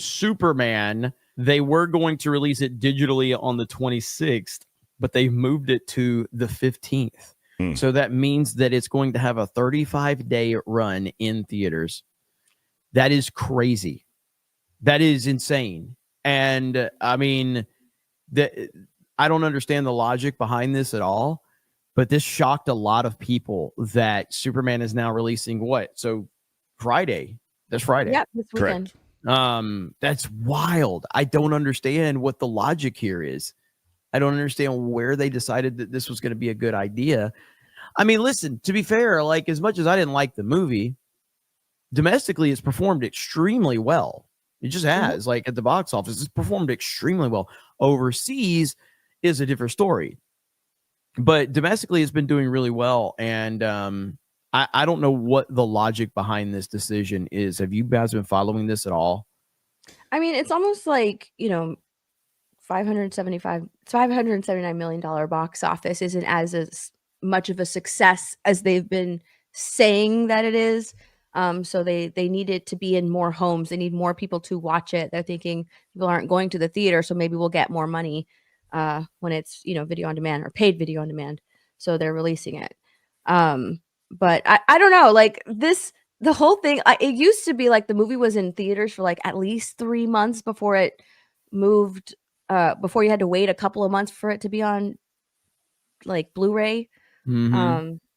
Superman, they were going to release it digitally on the 26th, but they've moved it to the 15th. So that means that it's going to have a 35-day run in theaters. That is crazy. That is insane. And I mean, I don't understand the logic behind this at all, but this shocked a lot of people that Superman is now releasing what? So Friday. This Friday. Yeah, this weekend. Correct. That's wild. I don't understand what the logic here is. I don't understand where they decided that this was going to be a good idea. I mean, listen, to be fair, like as much as I didn't like the movie, domestically it's performed extremely well. It just has, like at the box office, it's performed extremely well. Overseas is a different story, but domestically it's been doing really well. And I don't know what the logic behind this decision is. Have you guys been following this at all? I mean, it's almost like, $579 million box office isn't as much of a success as they've been saying that it is. So they need it to be in more homes. They need more people to watch it. They're thinking people aren't going to the theater, so maybe we'll get more money when it's, video on demand or paid video on demand. So they're releasing it. But I don't know, like the whole thing, it used to be like the movie was in theaters for like at least 3 months before it moved, before you had to wait a couple of months for it to be on like Blu-ray.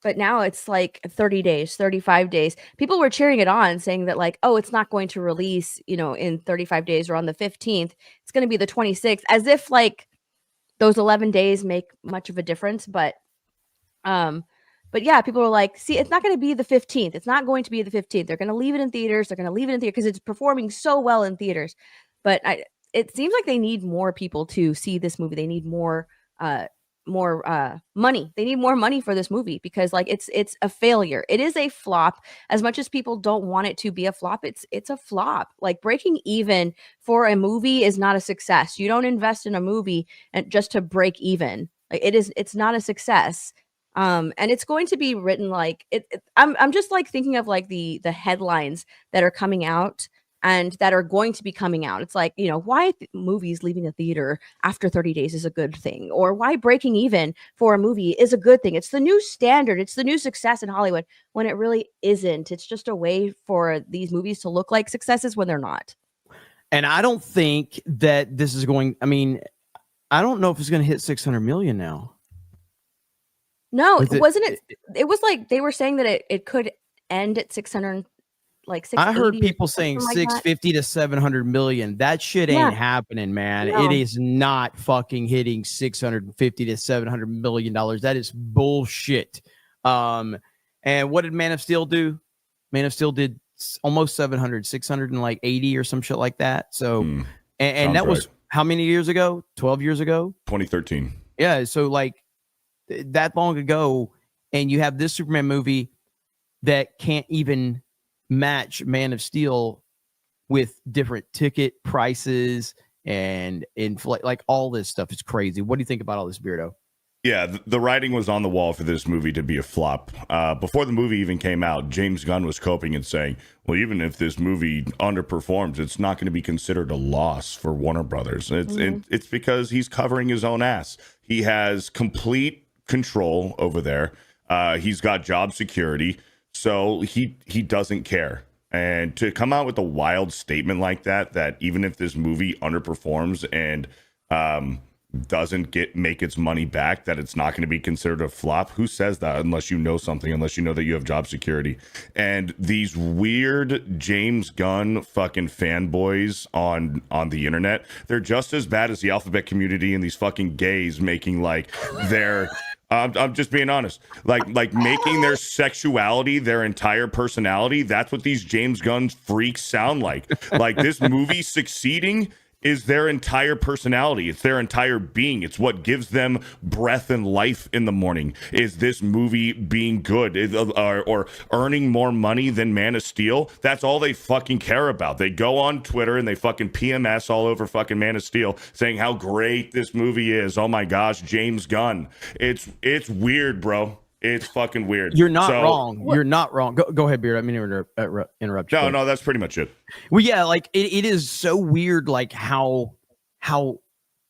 But now it's like 30 days, 35 days. People were cheering it on, saying that like, oh, it's not going to release, in 35 days or on the 15th. It's going to be the 26th, as if like those 11 days make much of a difference. But yeah, people were like, see, it's not going to be the 15th. It's not going to be the 15th. They're going to leave it in theaters. They're going to leave it in theaters because it's performing so well in theaters. But it seems like they need more people to see this movie. They need more money. They need more money for this movie because like it's a failure. It is a flop. As much as people don't want it to be a flop, it's a flop. Like breaking even for a movie is not a success. You don't invest in a movie and just to break even. Like it's not a success. And it's going to be written like I'm just like thinking of like the headlines that are coming out and that are going to be coming out. It's like, why movies leaving a theater after 30 days is a good thing, or why breaking even for a movie is a good thing. It's the new standard. It's the new success in Hollywood, when it really isn't. It's just a way for these movies to look like successes when they're not. And I don't think that this is going, I mean, I don't know if it's going to hit 600 million now. No, wasn't it? It was like they were saying that it could end at 600, like 680. I heard people saying 650 to 700 million. That shit ain't happening, man. No. It is not fucking hitting 650 to 700 million dollars. That is bullshit. And what did Man of Steel do? Man of Steel did almost 680 or some shit like that. So, and that was how many years ago? 12 years ago? 2013. Yeah. So like that long ago, and you have this Superman movie that can't even match Man of Steel with different ticket prices and inflate, like all this stuff is crazy. What do you think about all this, Beardo? Yeah, the writing was on the wall for this movie to be a flop. Before the movie even came out, James Gunn was coping and saying, well, even if this movie underperforms, it's not going to be considered a loss for Warner Brothers. It's because he's covering his own ass. He has complete control over there. He's got job security, so he doesn't care. And to come out with a wild statement like that even if this movie underperforms and doesn't make its money back, that it's not going to be considered a flop. Who says that unless you know something, unless you know that you have job security? And these weird James Gunn fucking fanboys on the internet, they're just as bad as the alphabet community and these fucking gays making like their I'm just being honest, like making their sexuality their entire personality. That's what these James Gunn freaks sound like. Like this movie succeeding is their entire personality. It's their entire being. It's what gives them breath and life in the morning. Is this movie being good or earning more money than Man of Steel? That's all they fucking care about. They go on Twitter and they fucking PMS all over fucking Man of Steel saying how great this movie is. Oh my gosh, James Gunn. It's weird, bro. It's fucking weird. You're not wrong. You're not wrong. Go ahead, Beard. I mean, interrupt you. No, that's pretty much it. Well, yeah, like it is so weird, like how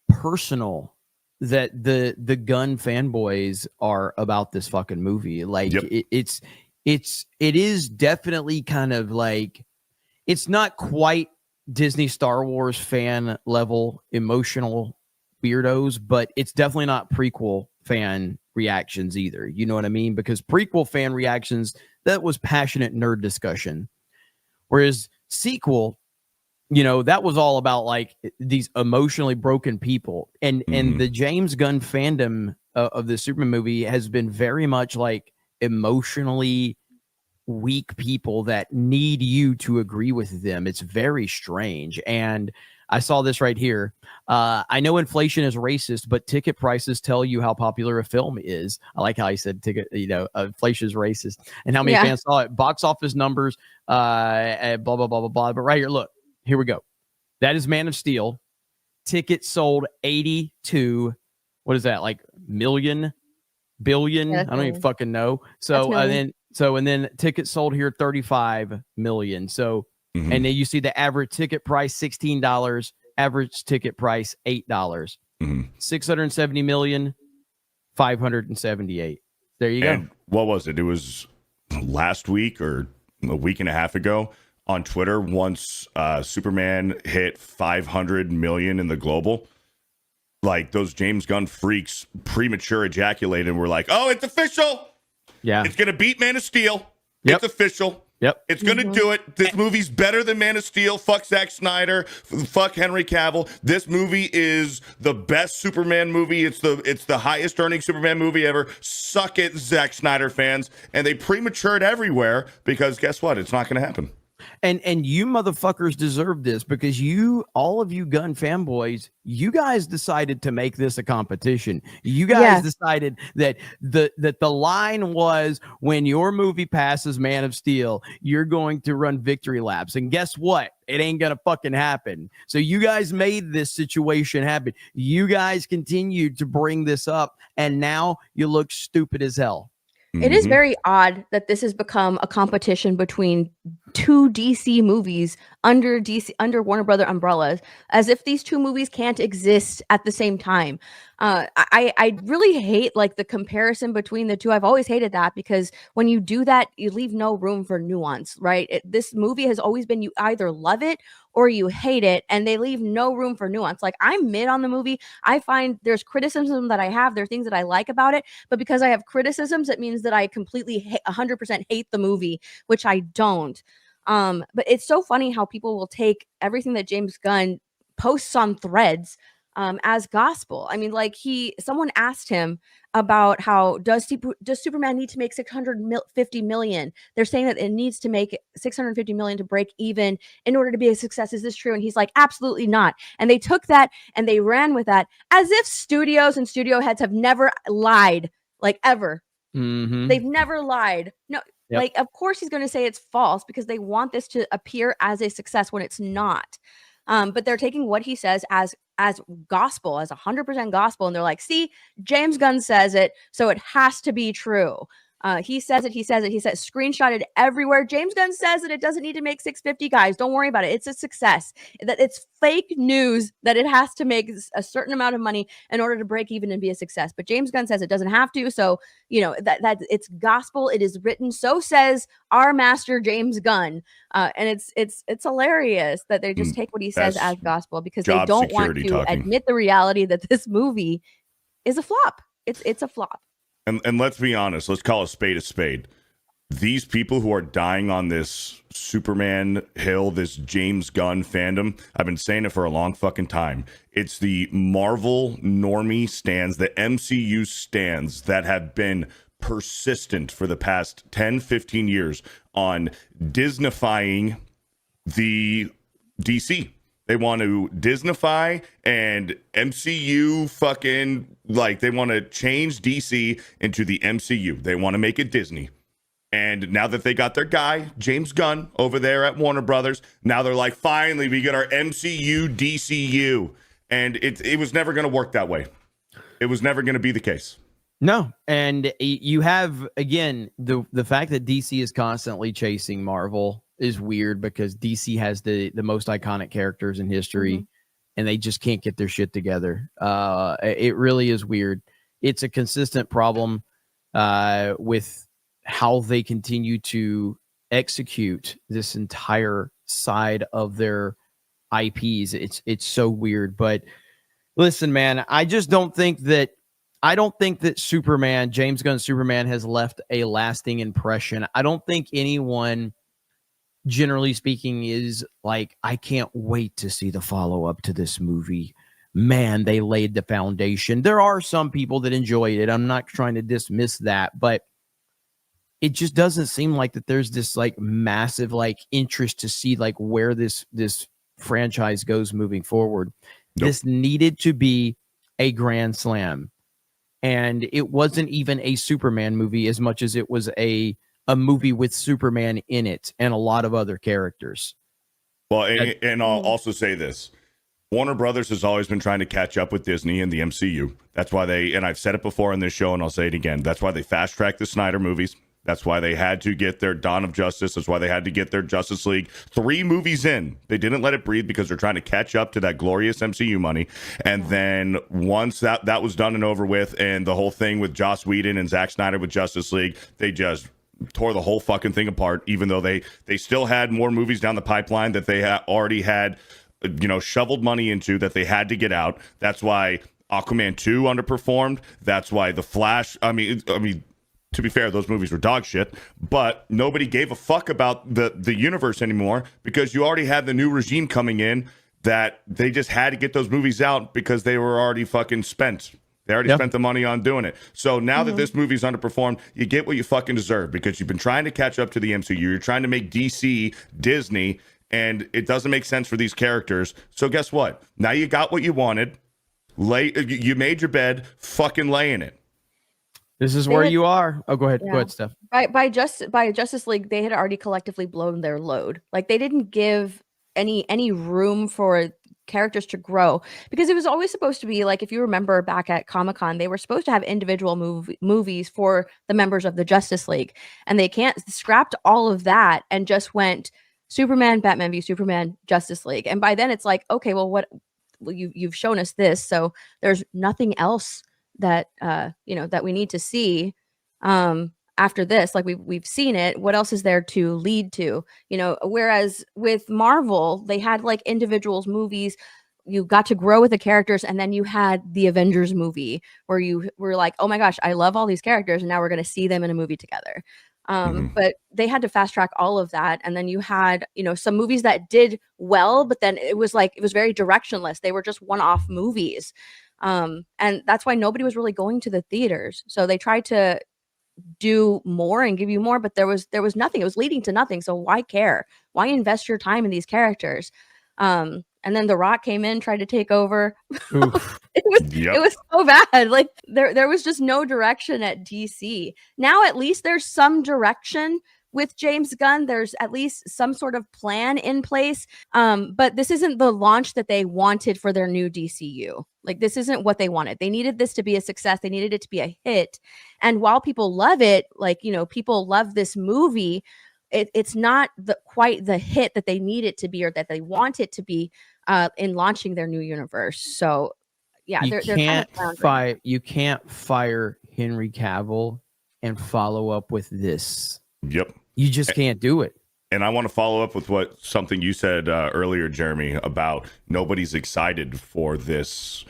personal that the Gunn fanboys are about this fucking movie. Like it is definitely kind of like, it's not quite Disney Star Wars fan level emotional weirdos, but it's definitely not prequel fan reactions either. You know what I mean? Because prequel fan reactions, that was passionate nerd discussion. Whereas sequel, you know, that was all about like these emotionally broken people. And the James Gunn fandom of the Superman movie has been very much like emotionally weak people that need you to agree with them. It's very strange. And I saw this right here. I know inflation is racist, but ticket prices tell you how popular a film is. I like how he said ticket, inflation is racist and how many fans saw it. Box office numbers, blah, blah, blah, blah, blah. But right here, look, here we go. That is Man of Steel. Tickets sold 82. What is that? Like billion? I don't even fucking know. So, and then tickets sold here 35 million. So, and then you see the average ticket price $16, average ticket price $8. 670 million, 578. There you go. What was it? It was last week or a week and a half ago on Twitter. Once Superman hit 500 million in the global, like those James Gunn freaks premature ejaculated and were like, "Oh, it's official! Yeah, it's gonna beat Man of Steel. Yep. It's official. Yep, it's gonna do it. This movie's better than Man of Steel. Fuck Zack Snyder. Fuck Henry Cavill. This movie is the best Superman movie. It's the highest earning Superman movie ever. Suck it, Zack Snyder fans." And they prematured everywhere because guess what? It's not gonna happen. And you motherfuckers deserve this because all of you Gunn fanboys, you guys decided to make this a competition. You guys decided that the line was, when your movie passes Man of Steel, you're going to run victory laps. And guess what? It ain't gonna fucking happen. So you guys made this situation happen. You guys continued to bring this up, and now you look stupid as hell. It is very odd that this has become a competition between two DC movies under Warner Brother umbrellas, as if these two movies can't exist at the same time. I really hate like the comparison between the two. I've always hated that because when you do that, you leave no room for nuance, right? This movie has always been, you either love it or you hate it, and they leave no room for nuance. Like, I'm mid on the movie. I find there's criticism that I have. There are things that I like about it, but because I have criticisms, it means that I completely 100% hate the movie, which I don't. But it's so funny how people will take everything that James Gunn posts on Threads as gospel. I mean, like someone asked him about how does Superman need to make 650 million? They're saying that it needs to make 650 million to break even in order to be a success. Is this true? And he's like, absolutely not. And they took that and they ran with that as if studios and studio heads have never lied, like ever. They've never lied. No. Yep. Like, of course he's going to say it's false because they want this to appear as a success when it's not. But they're taking what he says as gospel, as 100% gospel. And they're like, see, James Gunn says it, so it has to be true. He says it, screenshotted everywhere. James Gunn says that it doesn't need to make 650, guys. Don't worry about it. It's a success. That it's fake news that it has to make a certain amount of money in order to break even and be a success. But James Gunn says it doesn't have to. So, that it's gospel. It is written. So says our master James Gunn. And it's hilarious that they just take what he says as gospel because they don't want to admit the reality that this movie is a flop. It's a flop. And let's be honest, let's call a spade a spade. These people who are dying on this Superman hill, this James Gunn fandom, I've been saying it for a long fucking time. It's the Marvel normie stands, the MCU stands that have been persistent for the past 10, 15 years on Disneyfying the DC. They want to Disneyfy and MCU fucking, like, they want to change DC into the MCU. They want to make it Disney. And now that they got their guy, James Gunn, over there at Warner Brothers, now they're like, finally, we get our MCU DCU. And it was never going to work that way. It was never going to be the case. No, and you have again the fact that DC is constantly chasing Marvel is weird because DC has the most iconic characters in history, and they just can't get their shit together. It really is weird. It's a consistent problem with how they continue to execute this entire side of their IPs. It's so weird. But listen, man, I don't think that Superman, James Gunn's Superman, has left a lasting impression. I don't think anyone, generally speaking, is like, I can't wait to see the follow-up to this movie. Man, they laid the foundation. There are some people that enjoyed it. I'm not trying to dismiss that, but it just doesn't seem like that there's this like massive like interest to see like where this franchise goes moving forward. Nope. This needed to be a grand slam. And it wasn't even a Superman movie as much as it was a movie with Superman in it and a lot of other characters. Well, and I'll also say this. Warner Brothers has always been trying to catch up with Disney and the MCU. That's why and I've said it before on this show and I'll say it again. That's why they fast-tracked the Snyder movies. That's why they had to get their Dawn of Justice. That's why they had to get their Justice League 3 movies in. They didn't let it breathe because they're trying to catch up to that glorious MCU money. And then once that was done and over with, and the whole thing with Joss Whedon and Zack Snyder with Justice League, they just tore the whole fucking thing apart, even though they still had more movies down the pipeline that they already had, shoveled money into that they had to get out. That's why Aquaman 2 underperformed. That's why The Flash, I mean, to be fair, those movies were dog shit, but nobody gave a fuck about the universe anymore because you already had the new regime coming in that they just had to get those movies out because they were already fucking spent. They already spent the money on doing it. So now that this movie's underperformed, you get what you fucking deserve because you've been trying to catch up to the MCU. You're trying to make DC Disney, and it doesn't make sense for these characters. So guess what? Now you got what you wanted. You made your bed, fucking lay in it. This is where you are. Oh, go ahead. Yeah. Go ahead, Steph. By Justice League, they had already collectively blown their load. Like they didn't give any room for characters to grow because it was always supposed to be like, if you remember back at Comic-Con, they were supposed to have individual movies for the members of the Justice League, and they scrapped all of that and just went Superman, Batman v Superman, Justice League. And by then it's like, okay, well, you've shown us this, so there's nothing else that that we need to see after this. Like we've seen it. What else is there to lead to? Whereas with Marvel, they had like individuals movies. You got to grow with the characters, and then you had the Avengers movie where you were like, oh my gosh, I love all these characters, and now we're going to see them in a movie together. But they had to fast track all of that. And then you had, some movies that did well, but then it was very directionless. They were just one-off movies. And that's why nobody was really going to the theaters. So they tried to do more and give you more, but there was nothing. It was leading to nothing. So why care? Why invest your time in these characters? And then The Rock came in, tried to take over. It was so bad. Like there was just no direction at DC. Now at least there's some direction with James Gunn. There's at least some sort of plan in place. But this isn't the launch that they wanted for their new DCU. Like this isn't what they wanted. They needed this to be a success. They needed it to be a hit. And while people love it, people love this movie, it's not quite the hit that they need it to be or that they want it to be in launching their new universe. So yeah, you can't fire Henry Cavill and follow up with this. Yep. You just can't do it. And I want to follow up with something you said earlier, Jeremy, about nobody's excited for this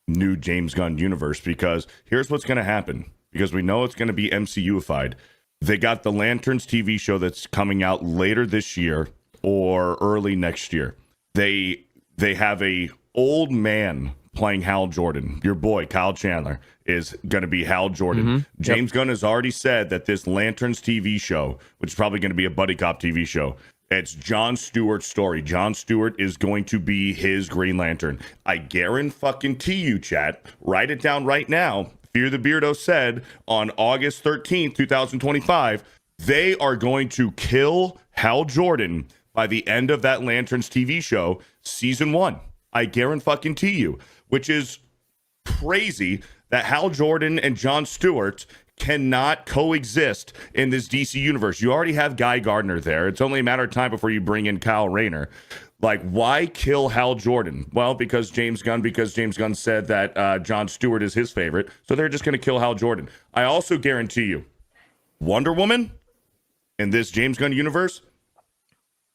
new James Gunn universe, because here's what's going to happen, because we know it's going to be MCU-ified. They got the Lanterns TV show that's coming out later this year or early next year. They have a old man playing Hal Jordan. Your boy, Kyle Chandler, is going to be Hal Jordan. Mm-hmm. James Gunn has already said that this Lanterns TV show, which is probably going to be a buddy cop TV show, it's John Stewart's story. John Stewart is going to be his Green Lantern. I guarantee you, chat, write it down right now. Fear the Beardo said on August 13th, 2025, they are going to kill Hal Jordan by the end of that Lanterns TV show, season 1. I guarantee you, which is crazy that Hal Jordan and Jon Stewart cannot coexist in this DC universe. You already have Guy Gardner there. It's only a matter of time before you bring in Kyle Rayner. Like, why kill Hal Jordan? Well, because James Gunn said that Jon Stewart is his favorite. So they're just going to kill Hal Jordan. I also guarantee you, Wonder Woman in this James Gunn universe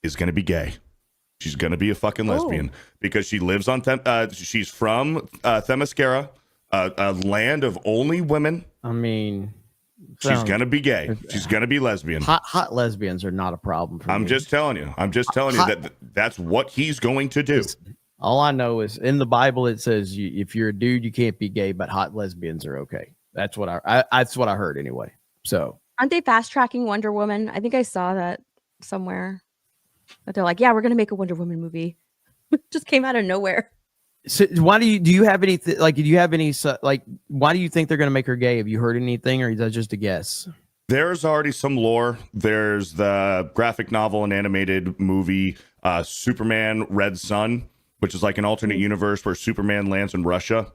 is going to be gay. She's going to be a fucking lesbian because she lives on, she's from Themyscira, a land of only women. I mean, she's going to be gay. She's going to be lesbian. Hot lesbians are not a problem for me. I'm just telling you that that's what he's going to do. All I know is in the Bible, it says if you're a dude, you can't be gay, but hot lesbians are okay. That's what I heard anyway. So aren't they fast tracking Wonder Woman? I think I saw that somewhere. But they're like, yeah, we're going to make a Wonder Woman movie. Just came out of nowhere. So why do you have anything like, do you have any, like, why do you think they're going to make her gay? Have you heard anything, or is that just a guess? There's already some lore. There's the graphic novel and animated movie, Superman Red Sun, which is like an alternate universe where Superman lands in Russia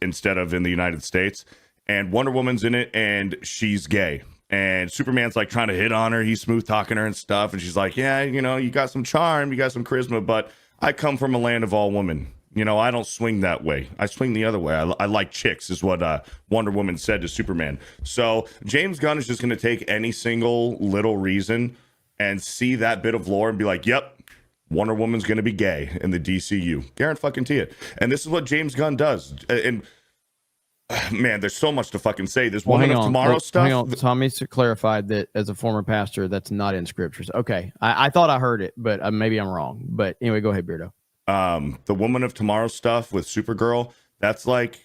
instead of in the United States. And Wonder Woman's in it, and she's gay. And Superman's like trying to hit on her. He's smooth talking her and stuff. And she's like, yeah, you know, you got some charm, you got some charisma, but I come from a land of all women. You know, I don't swing that way. I swing the other way. I like chicks, is what Wonder Woman said to Superman. So James Gunn is just going to take any single little reason and see that bit of lore and be like, yep, Wonder Woman's going to be gay in the DCU. Guarantee it. And this is what James Gunn does. And man, there's so much to fucking say. This Woman of Tomorrow stuff. Hang on. Tommy's clarified that as a former pastor, that's not in scriptures. Okay. I thought I heard it, but maybe I'm wrong. But anyway, go ahead, Beardo. The Woman of Tomorrow stuff with Supergirl, that's like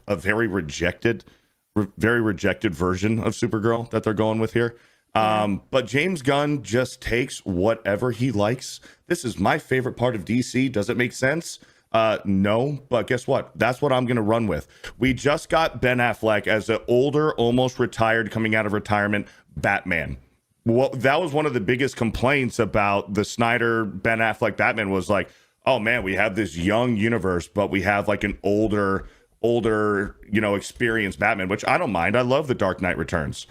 a very rejected version of Supergirl that they're going with here. But James Gunn just takes whatever he likes. This is my favorite part of DC. Does it make sense? No, but guess what? That's what I'm going to run with. We just got Ben Affleck as an older, almost retired, coming out of retirement Batman. Well, that was one of the biggest complaints about the Snyder Ben Affleck Batman was like, oh man, we have this young universe, but we have like an older, you know, experienced Batman, which I don't mind. I love The Dark Knight Returns.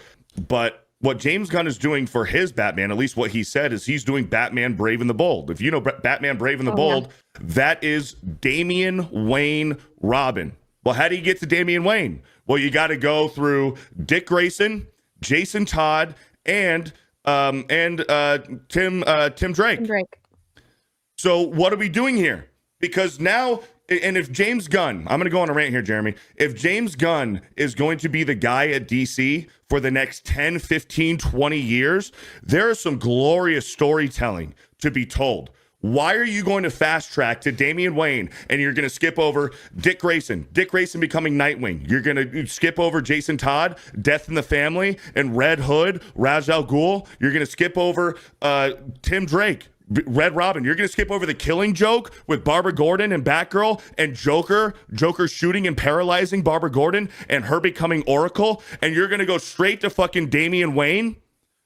But what James Gunn is doing for his Batman, at least what he said, is he's doing Batman Brave and the Bold. If you know Batman Brave and the Bold, that is Damian Wayne Robin. Well, how do you get to Damian Wayne? Well, you got to go through Dick Grayson, Jason Todd, and Tim Drake. So what are we doing here? Because now, and if James Gunn, I'm going to go on a rant here, Jeremy. If James Gunn is going to be the guy at DC for the next 10, 15, 20 years, there is some glorious storytelling to be told. Why are you going to fast track to Damian Wayne and you're going to skip over Dick Grayson becoming Nightwing? You're going to skip over Jason Todd, Death in the Family, and Red Hood, Ra's al Ghul. You're going to skip over Tim Drake, Red Robin. You're going to skip over The Killing Joke with Barbara Gordon and Batgirl and Joker shooting and paralyzing Barbara Gordon and her becoming Oracle. And you're going to go straight to fucking Damian Wayne.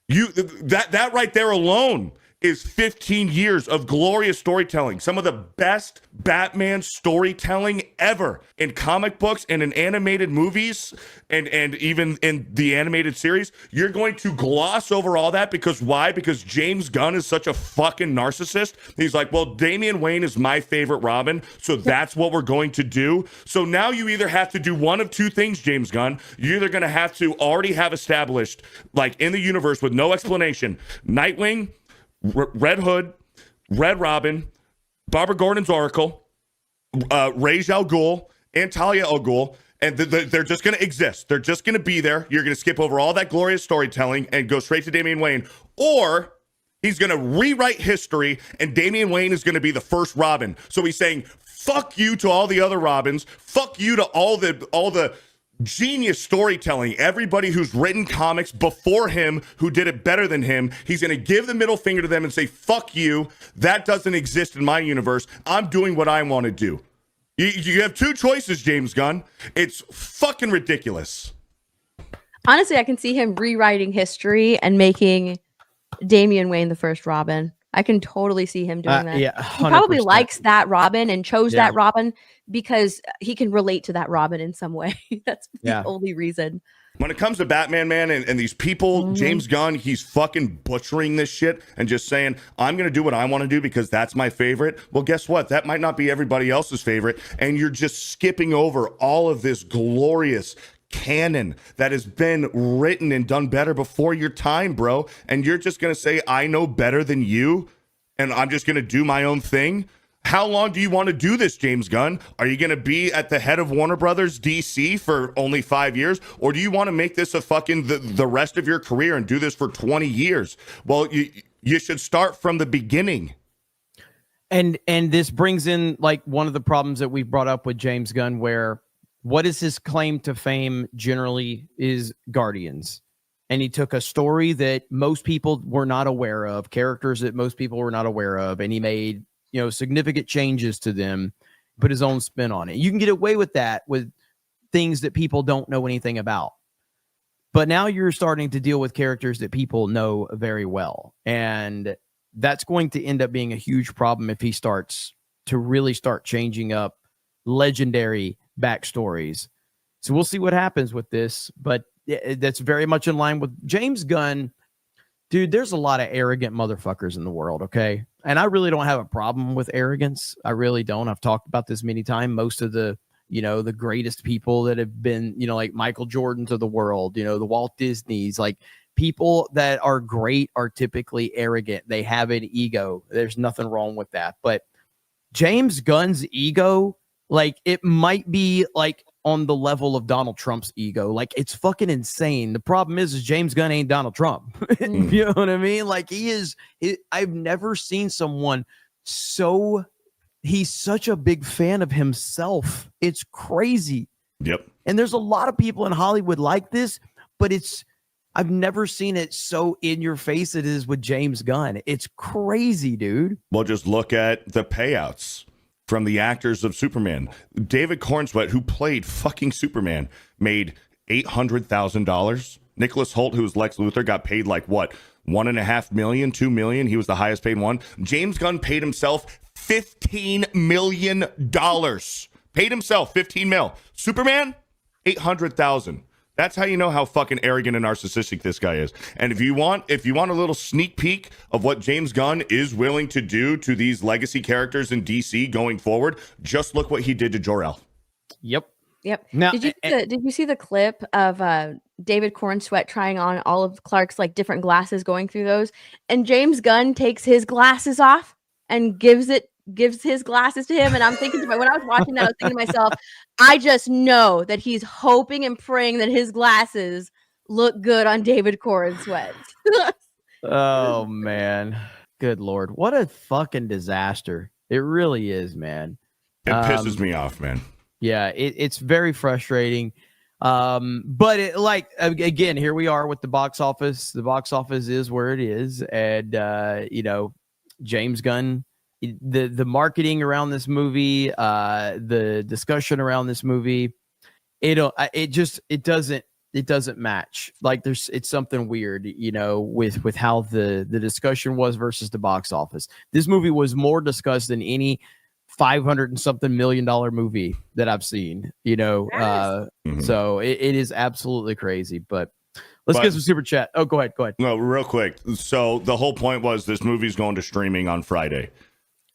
That right there alone is 15 years of glorious storytelling. Some of the best Batman storytelling ever in comic books and in animated movies and even in the animated series. You're going to gloss over all that because why? Because James Gunn is such a fucking narcissist. He's like, well, Damian Wayne is my favorite Robin, so that's what we're going to do. So now you either have to do one of two things, James Gunn. You're either going to have to already have established, like in the universe with no explanation, Nightwing, Red Hood, Red Robin, Barbara Gordon's Oracle, Ra's al Ghul, and Talia al Ghul, and they're just going to exist. They're just going to be there. You're going to skip over all that glorious storytelling and go straight to Damian Wayne, or he's going to rewrite history, and Damian Wayne is going to be the first Robin. So he's saying, fuck you to all the other Robins, fuck you to all the genius storytelling, everybody who's written comics before him who did it better than him. He's going to give the middle finger to them and say, fuck you. That doesn't exist in my universe. I'm doing what I want to do. You have two choices, James Gunn. It's fucking ridiculous. Honestly, I can see him rewriting history and making Damian Wayne the first Robin. I can totally see him doing that. Yeah, He probably 100%. likes that Robin and chose Yeah. that Robin because he can relate to that Robin in some way. That's the Yeah. only reason. When it comes to Batman, man, and these people, Mhm. James Gunn, he's fucking butchering this shit and just saying, I'm going to do what I want to do because that's my favorite. Well, guess what? That might not be everybody else's favorite. And you're just skipping over all of this glorious canon that has been written and done better before your time, bro. And you're just going to say, I know better than you, and I'm just going to do my own thing. How long do you want to do this, James Gunn? Are you going to be at the head of Warner Brothers DC for only 5 years? Or do you want to make this a fucking the rest of your career and do this for 20 years? Well, you should start from the beginning. And this brings in like one of the problems that we've brought up with James Gunn, where what is his claim to fame generally is Guardians. And he took a story that most people were not aware of, characters that most people were not aware of, and he made significant changes to them, put his own spin on it. You can get away with that with things that people don't know anything about. But now you're starting to deal with characters that people know very well. And that's going to end up being a huge problem if he starts to really start changing up legendary backstories. So we'll see what happens with this. But that's very much in line with James Gunn. Dude, there's a lot of arrogant motherfuckers in the world, okay? And I really don't have a problem with arrogance. I really don't. I've talked about this many times. Most of the, the greatest people that have been, like Michael Jordans of the world, the Walt Disneys, like people that are great are typically arrogant. They have an ego. There's nothing wrong with that. But James Gunn's ego, like it might be like on the level of Donald Trump's ego. Like it's fucking insane. The problem is James Gunn ain't Donald Trump. You know what I mean? Like I've never seen someone he's such a big fan of himself. It's crazy. Yep. And there's a lot of people in Hollywood like this, but I've never seen it so in your face it is with James Gunn. It's crazy, dude. Well, just look at the payouts from the actors of Superman. David Cornsweet, who played fucking Superman, made $800,000. Nicholas Hoult, who was Lex Luthor, got paid like what? $1.5 million, $2 million. He was the highest paid one. James Gunn paid himself $15 million. Paid himself $15 million. Superman, $800,000. That's how you know how fucking arrogant and narcissistic this guy is. And if you want a little sneak peek of what James Gunn is willing to do to these legacy characters in DC going forward, just look what he did to Jor-El. Yep. Now, did you see the clip of David Cornsweet trying on all of Clark's like different glasses, going through those, and James Gunn takes his glasses off and gives his glasses to him? And I'm thinking when I was watching that, I was thinking to myself, I just know that he's hoping and praying that his glasses look good on David Cornsweet. Oh man, good Lord, what a fucking disaster it really is, man. It pisses me off, man. Yeah, it's very frustrating. But again, here we are with the box office. The box office is where it is, and James Gunn, the marketing around this movie, the discussion around this movie, it doesn't match. Like it's something weird, with how the discussion was versus the box office. This movie was more discussed than any $500 and something million movie that I've seen, so it is absolutely crazy. But let's get some super chat. Oh, go ahead. No, real quick. So the whole point was this movie's going to streaming on Friday.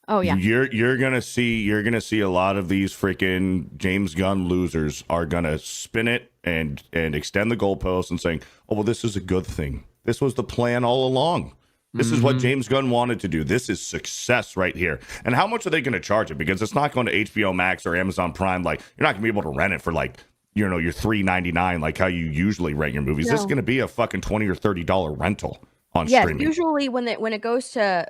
Oh yeah. You're gonna see a lot of these freaking James Gunn losers are gonna spin it and extend the goalposts and saying, oh well, this is a good thing. This was the plan all along. This is what James Gunn wanted to do. This is success right here. And how much are they going to charge it? Because it's not going to HBO Max or Amazon Prime. Like, you're not going to be able to rent it for like, your $3.99, like how you usually rent your movies. No. This is going to be a fucking $20 or $30 rental on streaming. Usually when it goes to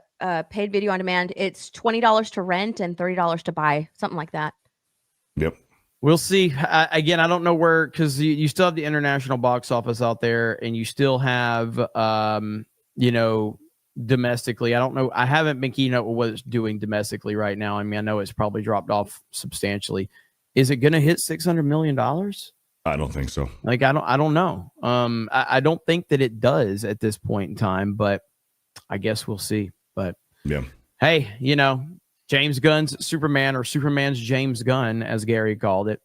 paid video on demand, it's $20 to rent and $30 to buy, something like that. Yep. We'll see. Again, I don't know where, because you still have the international box office out there, and you still have, domestically. I don't know. I haven't been keeping up with what it's doing domestically right now. I mean, I know it's probably dropped off substantially. Is it going to hit $600 million? I don't think so. Like, I don't know. I don't think that it does at this point in time, but I guess we'll see. But Yeah. Hey, James Gunn's Superman, or Superman's James Gunn, as Gary called it.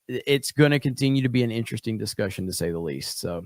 It's going to continue to be an interesting discussion, to say the least. So